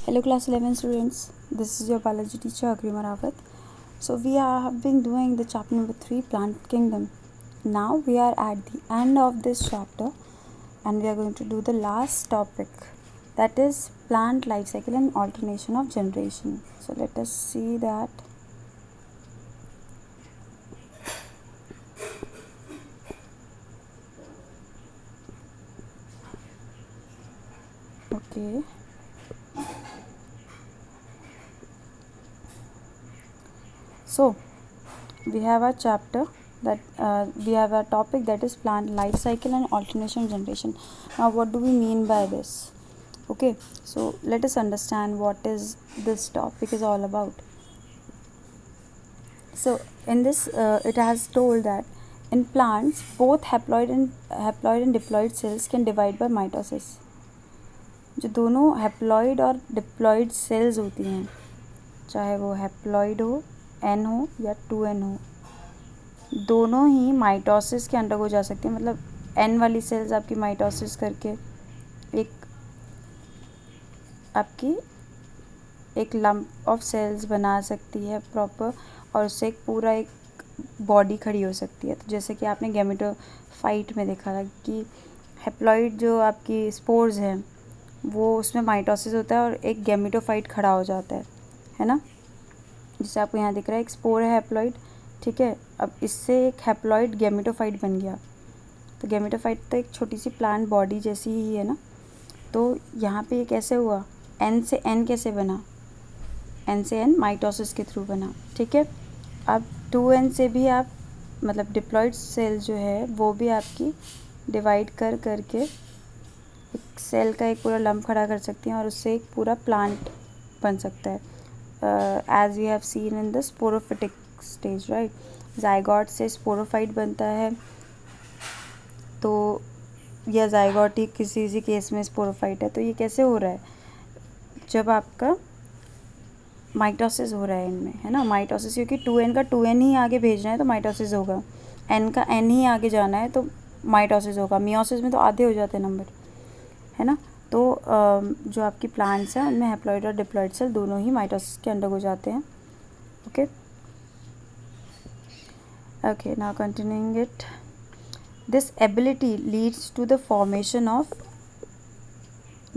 Hello class 11 students, this is your biology teacher Agrima Rawat. So we have been doing the chapter number 3, Plant Kingdom. Now we are at the end of this chapter and we are going to do the last topic, that is plant life cycle and alternation of generation. So let us see that. Okay. So we have a chapter that we have a topic that is plant life cycle and alternation generation. Now what do we mean by this? Okay, so let us understand what is this topic is all about. So in this it has told that in plants both haploid and diploid cells can divide by mitosis. जो दोनों haploid और diploid sales होती हैं, चाहे वो haploid हो, N हो या 2n हो, दोनों ही माइटोसिस के अंडरगो जा सकती हैं. मतलब एन वाली सेल्स आपकी माइटोसिस करके एक लंप ऑफ सेल्स बना सकती है प्रॉपर, और उससे एक बॉडी खड़ी हो सकती है. तो जैसे कि आपने गैमेटोफाइट में देखा था कि हैप्लॉइड जो आपकी स्पोर्स हैं वो उसमें माइटोसिस होता है और एक गैमेटोफाइट खड़ा हो जाता है ना. जैसे आपको यहाँ दिख रहा है एक स्पोर है हैप्लॉइड, ठीक है. अब इससे एक हैप्लॉइड गैमेटोफाइट बन गया. तो गैमेटोफाइट तो एक छोटी सी प्लांट बॉडी जैसी ही है ना. तो यहाँ पे ये कैसे हुआ, एन से एन कैसे बना, एन से एन माइटोसिस के थ्रू बना, ठीक है. अब 2n से भी आप मतलब डिप्लॉइड सेल जो है वो भी आपकी डिवाइड करके एक सेल का एक पूरा लंप खड़ा कर सकती हैं और उससे एक पूरा प्लांट बन सकता है. As we have seen in the sporophytic stage, right. Zygote से स्पोरोफाइट बनता है, तो यह जाइगोट ही किसी केस में स्पोरोफाइट है. तो ये कैसे हो रहा है, जब आपका माइटोसिस हो रहा है इनमें, है ना. माइटोसिस क्योंकि 2n का 2n ही आगे भेजना है तो माइटोसिस होगा, n का n ही आगे जाना है तो माइटोसिस होगा. मियोसिस में तो आधे हो जाते हैं नंबर, है ना. तो जो आपकी प्लांट्स हैं उनमें हैप्लॉइड और डिप्लॉइड सेल दोनों ही माइटोसिस के अंडर हो जाते हैं. Okay now continuing it. This ability leads to the formation of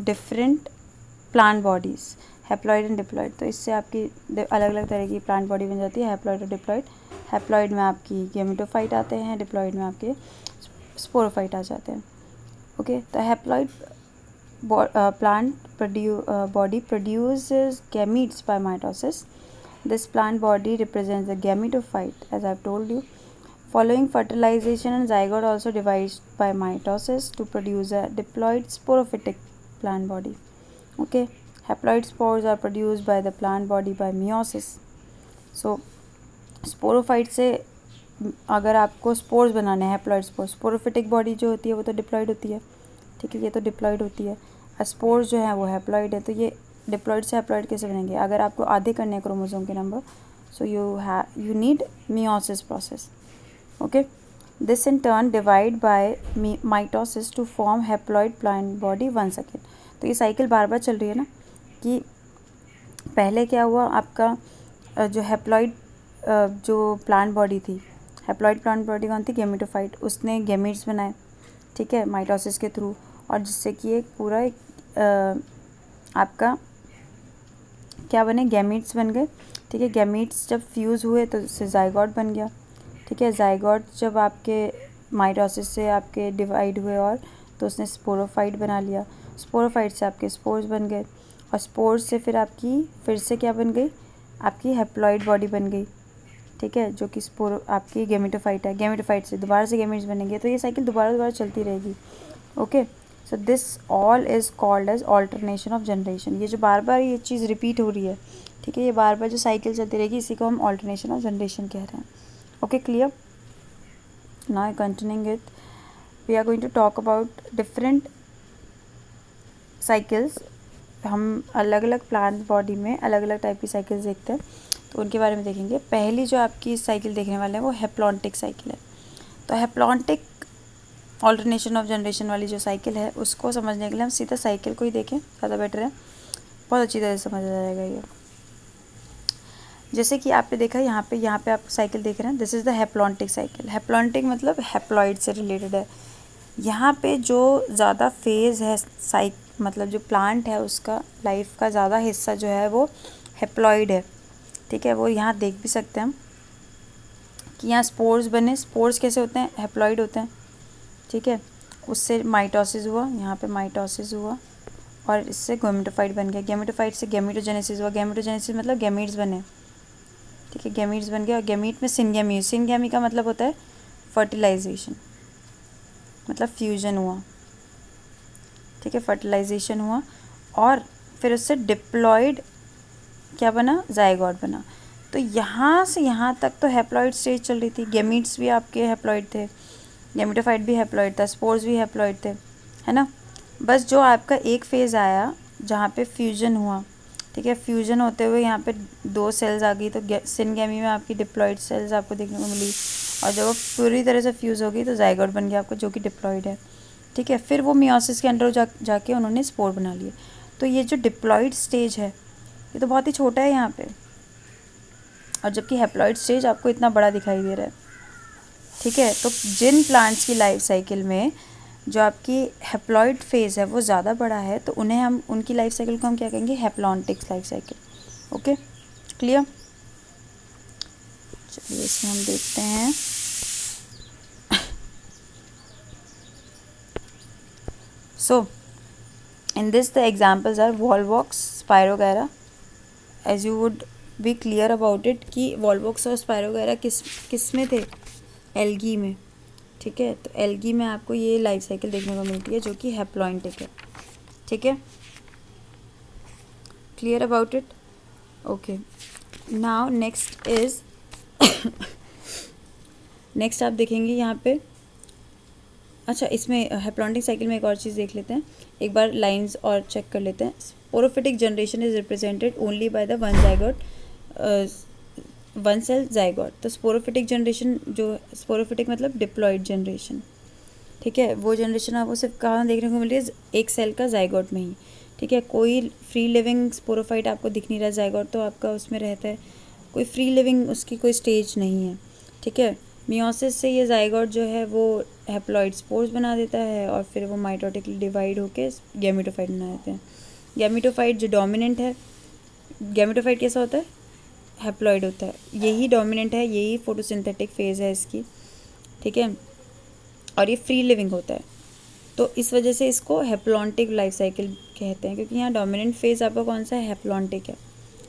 different plant bodies, haploid and diploid. तो इससे आपकी अलग अलग तरह की प्लांट बॉडी बन जाती है, हैप्लॉइड और डिप्लॉइड. हैप्लॉइड में आपकी गैमेटोफाइट आते हैं, डिप्लॉइड में आपके स्पोरोफाइट आ जाते हैं. ओके, तो haploid plant body produces gametes by mitosis. This plant body represents the gametophyte, as I've told you. Following fertilization, and zygote also divides by mitosis to produce a diploid sporophytic plant body. Okay, haploid spores are produced by the plant body by meiosis. So sporophyte से अगर आपको spores बनाने हैं, haploid spores, sporophytic body जो होती है वो तो डिप्लॉइड होती है, ठीक है. ये तो डिप्लॉइड होती है. स्पोर्स जो है वो हैप्लॉइड है. तो ये डिप्लॉइड से हैप्लॉइड कैसे बनेंगे, अगर आपको आधे करने हैं क्रोमोसोम के number, so you need meiosis process. Okay, this in turn divide by mitosis to form haploid plant body once again. तो ये साइकिल बार बार चल रही है ना, कि पहले क्या हुआ, आपका जो हैप्लॉइड जो प्लांट बॉडी थी, हैप्लॉइड प्लांट बॉडी कौन थी, गैमेटोफाइट, उसने गैमेट्स बनाए, ठीक है, माइटोसिस के थ्रू, और जिससे कि एक पूरा आपका क्या बने, गैमेट्स बन गए, ठीक है. गैमेट्स जब फ्यूज़ हुए तो उससे जाइगोट बन गया, ठीक है. जाइगोट जब आपके माइटोसिस से आपके डिवाइड हुए और तो उसने स्पोरोफाइट बना लिया, स्पोरोफाइट से आपके स्पोर्स बन गए, और स्पोर्स से फिर से क्या बन गई, आपकी हैप्लॉइड बॉडी बन गई, ठीक है, जो कि आपकी गैमेटोफाइट है. गैमेटोफाइट से दोबारा से गैमेट्स बनेंगे. तो ये साइकिल दोबारा चलती रहेगी. Okay, so this all is called as alternation of generation. ये जो बार बार ये चीज़ रिपीट हो रही है, ठीक है, ये बार बार जो साइकिल चलती रहेगी, इसी को हम ऑल्टरनेशन ऑफ जनरेशन कह रहे हैं. Okay, clear. Now continuing it, we are going to talk about different cycles. हम अलग अलग प्लांट बॉडी में अलग अलग टाइप की साइकिल्स देखते हैं, तो उनके बारे में देखेंगे. पहली जो आपकी साइकिल देखने वाले हैं वो हैप्लॉन्टिक साइकिल है. तो हैप्लॉन्टिक ऑल्टरनेशन ऑफ जनरेशन वाली जो साइकिल है, उसको समझने के लिए हम सीधा साइकिल को ही देखें, ज़्यादा बेटर है. बहुत अच्छी तरह से समझ आ जाएगा ये। जैसे कि आपने देखा यहाँ पे आप साइकिल देख रहे हैं, this is the haplontic cycle. Haplontic मतलब हैप्लॉइड से रिलेटेड है। यहाँ पे जो ज़्यादा फेज़ है मतलब जो प्लांट है उसका लाइफ का ज़्यादा हिस्सा जो है वो हैप्लॉइड है, ठीक है। वो यहाँ देख भी सकते हैं हम कि यहाँ स्पोर्स बने। स्पोर्स कैसे होते हैं? हैप्लॉइड होते हैं, ठीक है। उससे माइटोसिस हुआ, यहाँ पे माइटोसिस हुआ और इससे गैमेटोफाइट बन गया। गैमेटोफाइट से गैमेटोजेनेसिस हुआ। गैमेटोजेनेसिस मतलब गैमीट्स बने, ठीक है। गैमीट्स बन गया और गैमीट में सिनगैमी। सिनगैमी का मतलब होता है फर्टिलाइजेशन, मतलब फ्यूजन हुआ, ठीक है। फर्टिलाइजेशन हुआ और फिर उससे डिप्लॉइड क्या बना? जाइगोट बना। तो यहाँ से यहाँ तक तो हैप्लॉइड स्टेज चल रही थी। गैमीट्स भी आपके हैप्लॉइड थे, गैमेटोफाइट भी हैप्लॉइड था, स्पोर्स भी हैप्लॉइड थे, है ना। बस जो आपका एक फेज़ आया जहाँ पे फ्यूजन हुआ, ठीक है। फ्यूजन होते हुए यहाँ पे 2 सेल्स आ गई, तो सिनगैमी में आपकी डिप्लॉइड सेल्स आपको देखने को मिली और जब वो पूरी तरह से फ्यूज़ हो गई तो जाइगोट बन गया आपको, जो कि डिप्लॉइड है, ठीक है। फिर वो मियोसिस के अंदर जाके उन्होंने स्पोर बना लिए। तो ये जो डिप्लॉइड स्टेज है ये तो बहुत ही छोटा है यहाँ पे, और जबकि हैप्लॉइड स्टेज आपको इतना बड़ा दिखाई दे रहा है, ठीक है। तो जिन प्लांट्स की लाइफ साइकिल में जो आपकी हैप्लॉइड फेज़ है वो ज़्यादा बड़ा है तो हम उनकी लाइफ साइकिल को हम क्या कहेंगे? Haplontic life cycle. Okay, clear? चलिए इसमें हम देखते हैं। So in this the examples are volvox, spirogyra. As you would be clear about it कि वॉलवॉक्स और स्पायरोगैरा किस में थे? एल्गी में, ठीक है। तो एल्गी में आपको ये लाइफ साइकिल देखने को मिलती है जो कि हैप्लॉन्टिक है, ठीक है। Clear about it? Okay, now next is next आप देखेंगे यहाँ पे। अच्छा, इसमें हैप्लॉन्टिक साइकिल में एक और चीज़ देख लेते हैं, एक बार लाइंस और चेक कर लेते हैं। Sporophytic generation is represented only by the one zygote, one cell zygote. तो स्पोरोफिटिक जनरेशन जो स्पोरोफिटिक मतलब डिप्लॉइड जनरेशन, ठीक है। वो जनरेशन आपको सिर्फ कहाँ देखने को मिल रही है? एक सेल का जाइगोट में ही, ठीक है। कोई फ्री लिविंग स्पोरोफाइट आपको दिख नहीं रहा। जाइगोट तो आपका उसमें रहता है, कोई फ्री लिविंग उसकी कोई स्टेज नहीं है, ठीक है। मियोसिस से ये जाइगोट जो है वो हैप्लॉइड स्पोर्स बना देता है और फिर वो माइटोटिकली डिवाइड होकर गैमेटोफाइट बना देते हैं। गैमेटोफाइट जो डोमिनेंट है, गैमेटोफाइट कैसा होता है? हैप्लॉइड होता है। यही डोमिनेंट है, यही फोटोसिंथेटिक फेज़ है इसकी, ठीक है। और ये फ्री लिविंग होता है, तो इस वजह से इसको हैप्लॉन्टिक लाइफ साइकिल कहते हैं, क्योंकि यहाँ डोमिनेंट फेज़ आपका कौन सा है? हैप्लॉन्टिक है,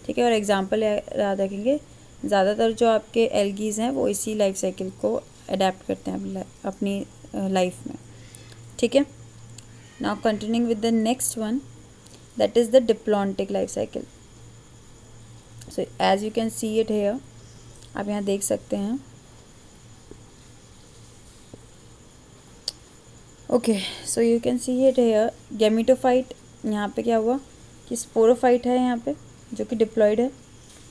ठीक है। और एग्जांपल याद रखेंगे, ज़्यादातर जो आपके एल्गीज हैं वो इसी लाइफ साइकिल को अडेप्ट करते हैं अपनी लाइफ में, ठीक है। Now continuing with the next one, that is the diplontic life cycle. So as you can see it here, आप यहाँ देख सकते हैं। Okay, so you can see it here. Gametophyte, यहाँ पे क्या हुआ कि स्पोरोफाइट है यहाँ पे जो कि डिप्लॉइड है,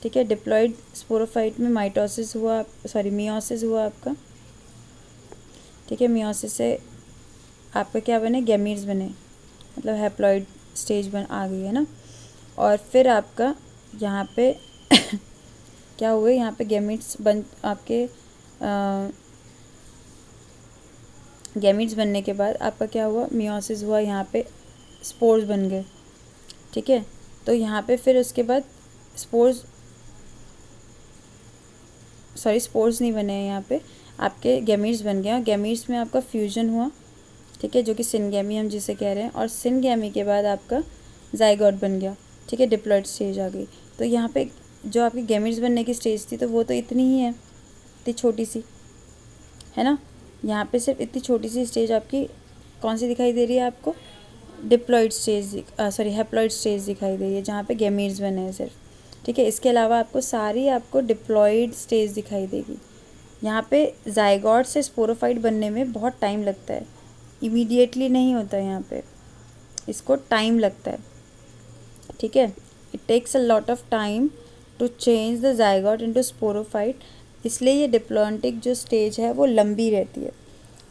ठीक है। डिप्लॉइड स्पोरोफाइट में माइटोसिस हुआ, मियोसिस हुआ आपका, ठीक है। मियोसिस से आपका क्या बने? गैमीट्स बने, मतलब हैप्लॉइड स्टेज आ गई है ना। और फिर आपका यहाँ पे क्या हुए? यहाँ पे गैमीट्स आपके गैमीट्स बनने के बाद आपका क्या हुआ? मियोसिस हुआ, यहाँ पे स्पोर्स बन गए, ठीक है। तो यहाँ पे फिर उसके बाद स्पोर्स नहीं बने हैं, यहाँ पे आपके गैमीट्स बन गए। गैमीट्स में आपका फ्यूजन हुआ, ठीक है, जो कि सिनगैमी हम जिसे कह रहे हैं। और सिनगैमी के बाद आपका जाइगोट बन गया, ठीक है, डिप्लॉइड स्टेज आ गई। तो यहाँ पे जो आपकी गैमीट्स बनने की स्टेज थी तो वो तो इतनी ही है, इतनी छोटी सी, है ना। यहाँ पे सिर्फ इतनी छोटी सी स्टेज आपकी कौन सी दिखाई दे रही है आपको? डिप्लॉइड स्टेज, हैप्लॉइड स्टेज दिखाई दे रही है, जहाँ पे गैमीट्स बने हैं सिर्फ, ठीक है। इसके अलावा आपको डिप्लॉइड स्टेज दिखाई देगी। यहाँ पे जाइगोट से स्पोरोफाइट बनने में बहुत टाइम लगता है, इमीडिएटली नहीं होता है, यहाँ पे इसको टाइम लगता है, ठीक है। It takes a lot of time to change the zygote into sporophyte, इसलिए ये डिप्लॉन्टिक जो स्टेज है वो लंबी रहती है,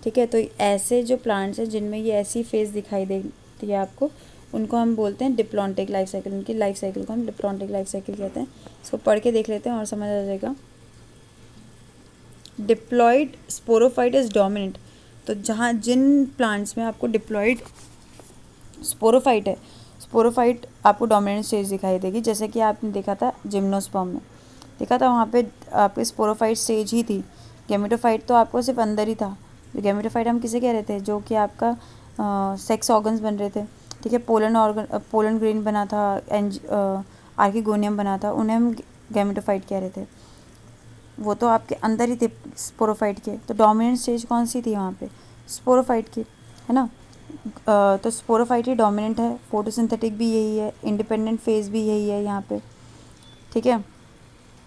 ठीक है। तो ऐसे जो प्लांट्स हैं जिनमें ये ऐसी फेज़ दिखाई देती है आपको, उनको हम बोलते हैं डिप्लॉन्टिक लाइफ साइकिल। उनकी लाइफ साइकिल को हम डिप्लॉन्टिक लाइफ साइकिल कहते हैं। इसको पढ़ के देख लेते हैं और समझ आ जाएगा। Diploid sporophyte is dominant. तो जहाँ जिन प्लांट्स में आपको डिप्लॉयड स्पोरोफाइट है, स्पोरोफाइट आपको डोमिनेंट स्टेज दिखाई देगी। जैसे कि आपने देखा था जिम्नोस्पर्म में, देखा था वहाँ पे आपके स्पोरोफाइट स्टेज ही थी। गैमेटोफाइट तो आपको सिर्फ अंदर ही था। गैमेटोफाइट हम किसे कह रहे थे, जो कि आपका सेक्स ऑर्गन्स बन रहे थे, ठीक है, पोलन ग्रेन बना था, आर्किगोनियम बना था, उन्हें हम गैमेटोफाइट कह रहे थे। वो तो आपके अंदर ही थे स्पोरोफाइट के। तो डोमिनेंट स्टेज कौन सी थी वहाँ पे, स्पोरोफाइट की, है ना। तो स्पोरोफाइट ही डोमिनेंट है, फोटोसिंथेटिक भी यही है, इंडिपेंडेंट फेज भी यही है यहाँ पे, ठीक है।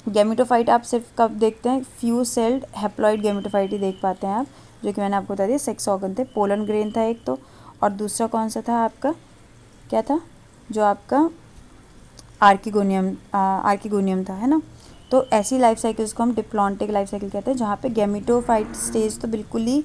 गैमेटोफाइट आप सिर्फ कब देखते हैं, फ्यू सेल्ड हैप्लॉइड गैमेटोफाइट ही देख पाते हैं आप, जो कि मैंने आपको बता दिया सेक्स ऑर्गन थे। पोलन ग्रेन था एक तो, और दूसरा कौन सा था आपका, क्या था, जो आपका आर्किगोनियम था, है ना। तो ऐसी लाइफ साइकिल्स को हम डिप्लॉन्टिक लाइफ साइकिल कहते हैं, जहाँ पे गैमेटोफाइट स्टेज तो बिल्कुल ही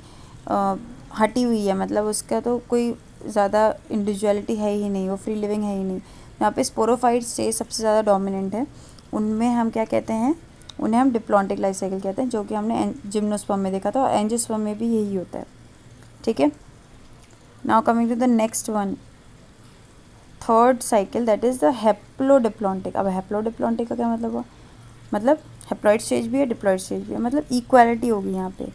हटी हुई है, मतलब उसका तो कोई ज़्यादा इंडिविजुअलिटी है ही नहीं, वो फ्री लिविंग है ही नहीं। यहाँ पे स्पोरोफाइट स्टेज सबसे ज़्यादा डोमिनेंट है। उनमें हम क्या कहते हैं, उन्हें हम डिप्लॉन्टिक लाइफ साइकिल कहते हैं, जो कि हमने जिम्नोस्पर्म में देखा था, और एंजियोस्पर्म में भी यही होता है, ठीक है। Now coming to the next one, third cycle, that is the haplodiplontic. अब हैप्लोडिप्लॉन्टिक का क्या मतलब हुआ, मतलब हैप्लॉइड स्टेज भी है, डिप्लॉइड स्टेज भी है, मतलब इक्वालिटी होगी यहाँ पे,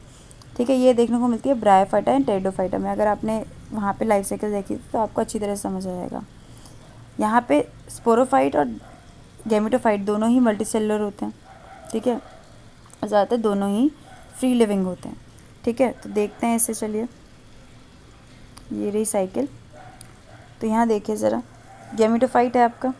ठीक है। ये देखने को मिलती है ब्रायोफाइटा एंड टेरिडोफाइटा में। अगर आपने वहाँ पे लाइफ साइकिल देखी तो आपको अच्छी तरह समझ आ जाएगा। यहाँ पे स्पोरोफाइट और गैमेटोफाइट दोनों ही मल्टीसेलुलर होते हैं, ठीक है, ज़्यादातर दोनों ही फ्री लिविंग होते हैं, ठीक है। तो देखते हैं इसे, चलिए, ये रही साइकिल। तो यहाँ देखिए ज़रा, गैमेटोफाइट है आपका,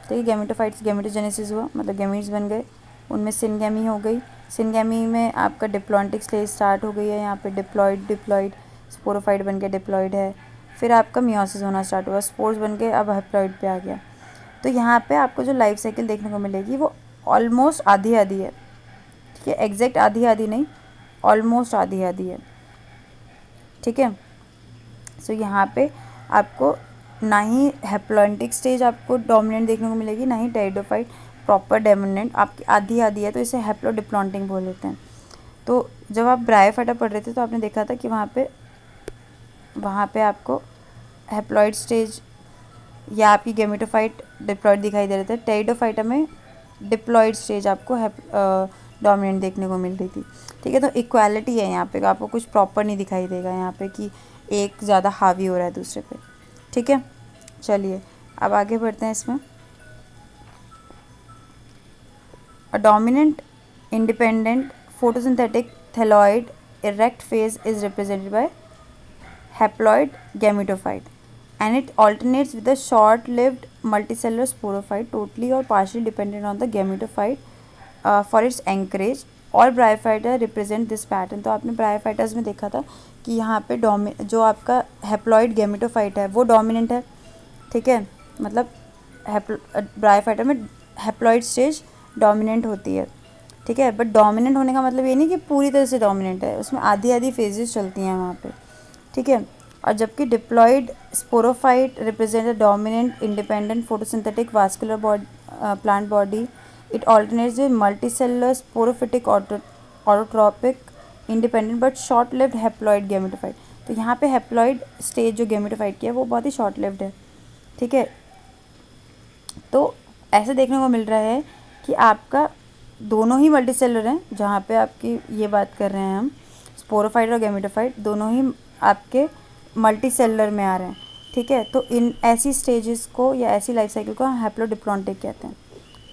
ठीक है, गैमेटोफाइट से गैमेटोजेनेसिस हुआ, मतलब गैमीट्स बन गए, उनमें सिनगैमी हो गई, सिनगैमी में आपका डिप्लॉन्टिक स्टेज स्टार्ट हो गई है। यहाँ पे डिप्लॉइड स्पोरोफाइट बन के डिप्लॉइड है, फिर आपका मियोसिस होना स्टार्ट हुआ, स्पोर्स बन के अब हैप्लॉइड पे आ गया। तो यहाँ पे आपको जो लाइफ साइकिल देखने को मिलेगी वो ऑलमोस्ट आधी आधी है, ठीक है, एग्जैक्ट आधी आधी नहीं, ऑलमोस्ट आधी आधी है, ठीक है। सो यहाँ पे आपको ना ही हैप्लॉन्टिक स्टेज आपको डोमिनेंट देखने को मिलेगी, ना ही टेरिडोफाइट प्रॉपर डोमिनेंट, आपकी आधी आधी है, तो इसे हैप्लोडिप्लॉन्टिक बोल देते हैं। तो जब आप ब्रायोफाइटा पढ़ रहे थे तो आपने देखा था कि वहाँ पे आपको हैप्लॉइड स्टेज या आपकी गैमेटोफाइट डिप्लॉइड दिखाई दे रहे थे। टेरिडोफाइटा में डिप्लॉइड स्टेज आपको डोमिनेंट देखने को मिल रही थी, ठीक है। तो इक्वालिटी है यहाँ पे, आपको कुछ प्रॉपर नहीं दिखाई देगा यहाँ पे कि एक ज़्यादा हावी हो रहा है दूसरे पे, ठीक है। चलिए अब आगे बढ़ते हैं इसमें। A dominant, independent, photosynthetic, thalloid, erect phase is represented by haploid gametophyte, and it alternates with the short-lived multicellular sporophyte, totally or partially dependent on the gametophyte for its anchorage. All bryophyta represent this pattern। तो आपने bryophytes में देखा था कि यहाँ पे जो आपका हैप्लॉइड गैमेटोफाइट है वो डोमिनेंट है, ठीक है, मतलब ब्रायोफाइटा में हैप्लॉइड स्टेज डोमिनेंट होती है, ठीक है। बट डोमिनेंट होने का मतलब ये नहीं कि पूरी तरह से डोमिनेंट है, उसमें आधी आधी फेजेस चलती हैं वहाँ पे, ठीक है। और जबकि diploid sporophyte represent a dominant independent photosynthetic vascular plant body, it alternates with multicellular sporophytic autotrophic independent but short lived haploid gametophyte. तो यहाँ पे हैप्लॉइड स्टेज जो गैमेटोफाइट की है वो बहुत ही शॉर्ट लिव्ड है, ठीक है। तो ऐसे देखने को मिल रहा है कि आपका दोनों ही मल्टीसेलुलर हैं, जहाँ पे आपकी ये बात कर रहे हैं हम, स्पोरोफाइट और गैमेटोफाइट दोनों ही आपके मल्टीसेलुलर में आ रहे हैं, ठीक है। तो इन ऐसी स्टेजेस को या ऐसी लाइफ साइकिल को हम हैप्लोडिप्लॉन्टिक कहते हैं,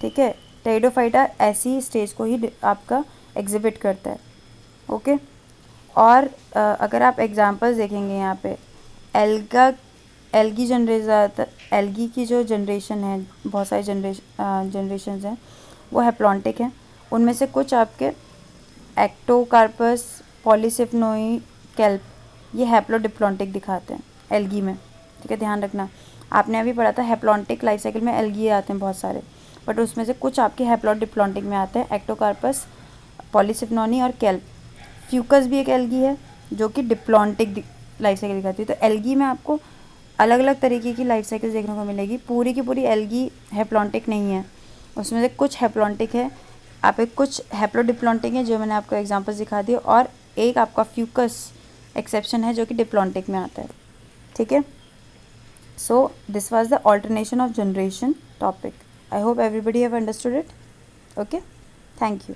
ठीक है। टेरिडोफाइटा ऐसी स्टेज को ही आपका एग्जिबिट करता है, ओके। और अगर आप एग्जांपल्स देखेंगे यहाँ पे, एल्गी की जो जनरेशन है, बहुत सारी जनरेशन्स हैं, वो हैप्लॉन्टिक हैं। उनमें से कुछ आपके एक्टोकार्पस, पॉलीसिफनोई, केल्प, ये हैप्लोडिप्लॉन्टिक दिखाते हैं एल्गी में, ठीक है, ध्यान रखना। आपने अभी पढ़ा था हैप्लॉन्टिक लाइफ साइकिल में एल्गी आते हैं बहुत सारे, बट उसमें से कुछ आपके हैप्लोडिप्लॉन्टिक में आते हैं, एक्टोकार्पस, पॉलीसिफनोनी और केल्प। फ्यूकस भी एक एल्गी है जो कि डिप्लॉन्टिक लाइफ साइकिल दिखाती है। तो एल्गी में आपको अलग अलग तरीके की लाइफ साइकिल देखने को मिलेगी। पूरी की पूरी एल्गी हैप्लॉन्टिक नहीं है, उसमें से कुछ हैप्लॉन्टिक है, आप एक कुछ हैप्लोडिप्लॉन्टिक है जो मैंने आपको एग्जांपल्स दिखा दिए, और एक आपका फ्यूकस एक्सेप्शन है जो कि डिप्लॉन्टिक में आता है। ठीक है, so this was the alternation of generation topic. I hope everybody have understood it. Okay, thank you.